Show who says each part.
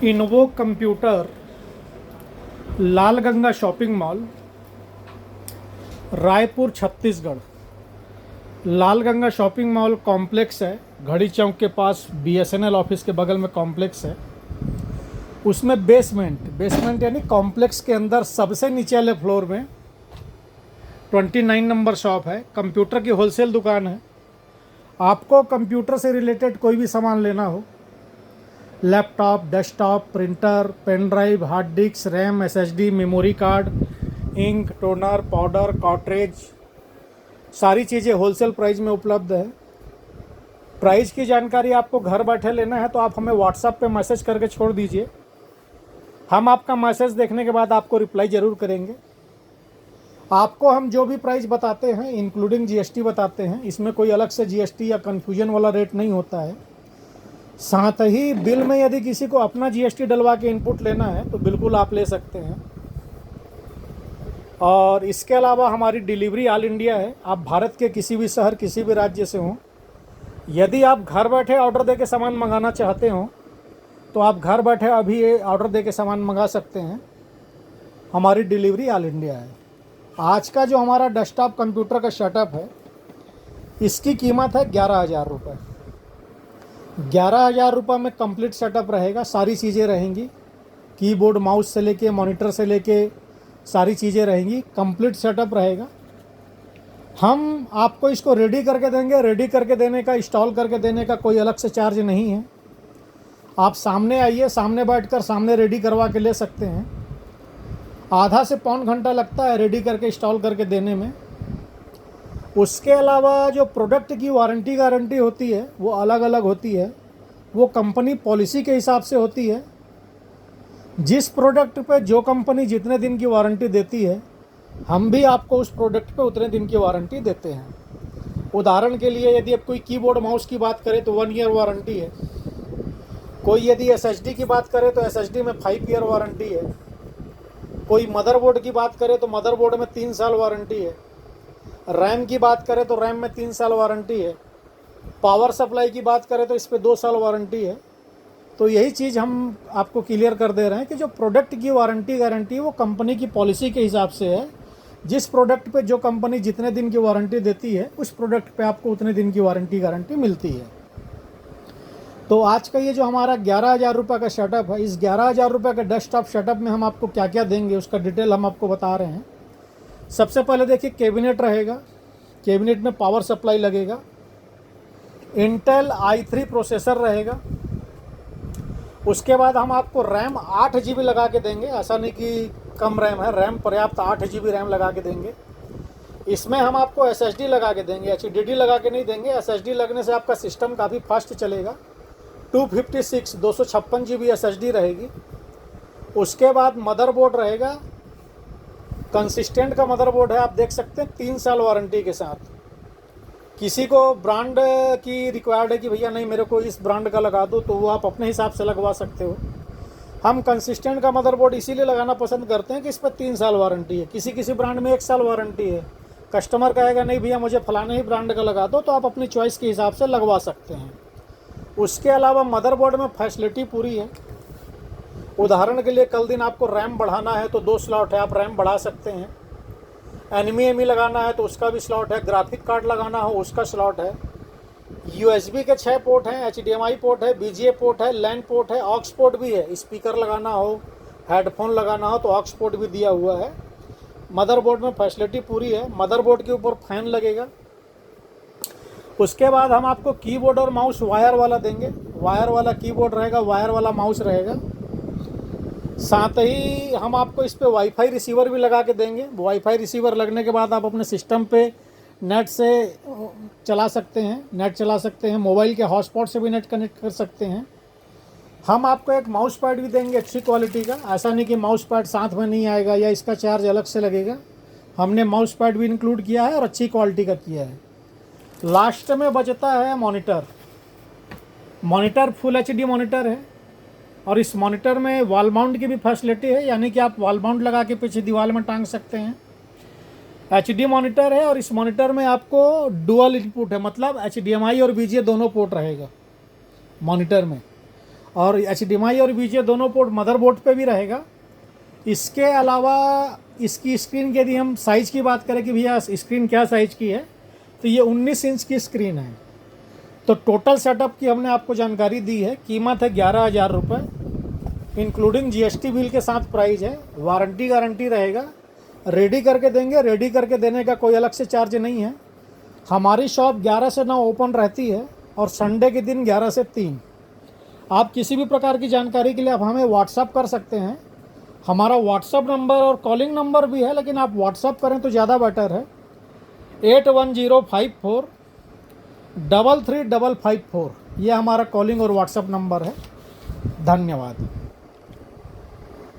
Speaker 1: इनवो computer, Lalganga shopping mall, Raipur Chhattisgarh. Lalganga shopping mall complex है, घड़ी चौक के पास BSNL office के बगल में कॉम्प्लेक्स है। उसमें बेसमेंट यानी कॉम्प्लेक्स के अंदर सबसे नीचे वाले फ्लोर में 29 नंबर शॉप है। कंप्यूटर की होलसेल दुकान है। आपको कंप्यूटर से रिलेटेड कोई भी सामान लेना हो, laptop, desktop, printer, pen drive, hard disk, RAM, SSD, memory card, ink, toner, powder, cartridge, सारी चीज़ें होलसेल प्राइस में उपलब्ध है। प्राइस की जानकारी आपको घर बैठे लेना है तो आप हमें व्हाट्सएप पे मैसेज करके छोड़ दीजिए। हम आपका मैसेज देखने के बाद आपको रिप्लाई ज़रूर करेंगे। आपको हम जो भी प्राइस बताते हैं इंक्लूडिंग जीएसटी बताते हैं, इसमें कोई अलग से जीएसटी या कन्फ्यूजन वाला रेट नहीं होता है। साथ ही बिल में यदि किसी को अपना जीएसटी डलवा के इनपुट लेना है तो बिल्कुल आप ले सकते हैं। और इसके अलावा हमारी डिलीवरी ऑल इंडिया है। आप भारत के किसी भी शहर, किसी भी राज्य से हों, यदि आप घर बैठे ऑर्डर दे के सामान मंगाना चाहते हो तो आप घर बैठे अभी ये ऑर्डर दे के सामान मंगा सकते हैं। हमारी डिलीवरी ऑल इंडिया है। आज का जो हमारा डेस्कटॉप कंप्यूटर का सेटअप है, इसकी कीमत है 11,000 रुपये। 11,000 रुपये में कंप्लीट सेटअप रहेगा। सारी चीज़ें रहेंगी, कीबोर्ड, माउस से लेके मॉनिटर से लेके सारी चीज़ें रहेंगी। कंप्लीट सेटअप रहेगा। हम आपको इसको रेडी करके देंगे। रेडी करके देने का, इंस्टॉल करके देने का कोई अलग से चार्ज नहीं है। आप सामने आइए, सामने बैठकर सामने रेडी करवा के ले सकते हैं। आधा से पौन घंटा लगता है रेडी करके इंस्टॉल करके देने में। उसके अलावा जो प्रोडक्ट की वारंटी गारंटी होती है वो अलग अलग होती है। वो कंपनी पॉलिसी के हिसाब से होती है। जिस प्रोडक्ट पे जो कंपनी जितने दिन की वारंटी देती है, हम भी आपको उस प्रोडक्ट पे उतने दिन की वारंटी देते हैं। उदाहरण के लिए यदि आप कोई कीबोर्ड माउस की बात करें तो 1 ईयर वारंटी है। कोई यदि एसएसडी की बात करें तो एसएसडी में 5 ईयर वारंटी है। कोई मदरबोर्ड की बात करें तो मदरबोर्ड में 3 साल वारंटी है। रैम की बात करें तो रैम में 3 साल वारंटी है। पावर सप्लाई की बात करें तो इस पर 2 साल वारंटी है। तो यही चीज़ हम आपको क्लियर कर दे रहे हैं कि जो प्रोडक्ट की वारंटी गारंटी है वो कंपनी की पॉलिसी के हिसाब से है। जिस प्रोडक्ट पे जो कंपनी जितने दिन की वारंटी देती है, उस प्रोडक्ट पे आपको उतने दिन की वारंटी गारंटी मिलती है। तो आज का ये जो हमारा 11,000 रुपये का सेटअप है, इस 11,000 रुपये के डेस्कटॉप सेटअप में हम आपको क्या क्या देंगे उसका डिटेल हम आपको बता रहे हैं। सबसे पहले देखिए, कैबिनेट रहेगा। कैबिनेट में पावर सप्लाई लगेगा। इंटेल i3 प्रोसेसर रहेगा। उसके बाद हम आपको रैम 8 GB लगा के देंगे। ऐसा नहीं कि कम रैम है, रैम पर्याप्त 8 GB रैम लगा के देंगे। इसमें हम आपको SSD लगा के देंगे, HDD लगा के नहीं देंगे। SSD लगने से आपका सिस्टम काफ़ी फास्ट चलेगा। 256 GB SSD रहेगी। उसके बाद मदरबोर्ड रहेगा। कंसिस्टेंट का मदरबोर्ड है, आप देख सकते हैं, 3 साल वारंटी के साथ। किसी को ब्रांड की रिक्वायर्ड है कि भैया नहीं मेरे को इस ब्रांड का लगा दो, तो वो आप अपने हिसाब से लगवा सकते हो। हम कंसिस्टेंट का मदरबोर्ड इसीलिए लगाना पसंद करते हैं कि इस पर 3 साल वारंटी है। किसी किसी ब्रांड में 1 साल वारंटी है। कस्टमर कहेगा नहीं भैया मुझे फलाने ही ब्रांड का लगा दो, तो आप अपनी चॉइस के हिसाब से लगवा सकते हैं। उसके अलावा मदरबोर्ड में फैसिलिटी पूरी है। उदाहरण के लिए कल दिन आपको रैम बढ़ाना है तो 2 स्लॉट है, आप रैम बढ़ा सकते हैं। NVMe लगाना है तो उसका भी स्लॉट है। ग्राफिक कार्ड लगाना हो उसका स्लॉट है। USB के 6 पोर्ट हैं, HDMI पोर्ट है, BGA पोर्ट है, LAN पोर्ट है, ऑक्स पोर्ट भी है। स्पीकर लगाना हो, हेडफोन लगाना हो तो ऑक्स पोर्ट भी दिया हुआ है। मदरबोर्ड में फैसिलिटी पूरी है। मदरबोर्ड के ऊपर फैन लगेगा। उसके बाद हम आपको कीबोर्ड और माउस वायर वाला देंगे। वायर वाला कीबोर्ड रहेगा, वायर वाला माउस रहेगा। साथ ही हम आपको इस पे वाईफाई रिसीवर भी लगा के देंगे। वाईफाई रिसीवर लगने के बाद आप अपने सिस्टम पे नेट से चला सकते हैं, नेट चला सकते हैं। मोबाइल के हॉटस्पॉट से भी नेट कनेक्ट कर सकते हैं। हम आपको एक माउस पैड भी देंगे अच्छी क्वालिटी का। ऐसा नहीं कि माउस पैड साथ में नहीं आएगा या इसका चार्ज अलग से लगेगा। हमने माउस पैड भी इंक्लूड किया है और अच्छी क्वालिटी का किया है। लास्ट में बचता है monitor. Monitor full HD monitor है और इस मॉनिटर में वॉल माउंट की भी फैसिलिटी है, यानी कि आप वॉल माउंट लगा के पीछे दीवार में टांग सकते हैं। HD मॉनिटर है और इस मॉनिटर में आपको डुअल इनपुट है, मतलब HDMI और VGA दोनों पोर्ट रहेगा मॉनिटर में। और HDMI और VGA दोनों पोर्ट मदरबोर्ड पे भी रहेगा। इसके अलावा इसकी स्क्रीन की यदि हम साइज़ की बात करें कि भैया स्क्रीन क्या साइज़ की है, तो ये 19 इंच की स्क्रीन है। तो टोटल सेटअप की हमने आपको जानकारी दी है। कीमत है 11,000 रुपये, इंक्लूडिंग GST बिल के साथ प्राइस है। वारंटी गारंटी रहेगा, रेडी करके देंगे, रेडी करके देने का कोई अलग से चार्ज नहीं है। हमारी शॉप 11 से 9 ओपन रहती है और संडे के दिन 11 से 3। आप किसी भी प्रकार की जानकारी के लिए आप हमें व्हाट्सअप कर सकते हैं। हमारा व्हाट्सअप नंबर और कॉलिंग नंबर भी है, लेकिन आप व्हाट्सअप करें तो ज़्यादा बेटर है। 8105433554 ये हमारा कॉलिंग और व्हाट्सअप नंबर है। धन्यवाद।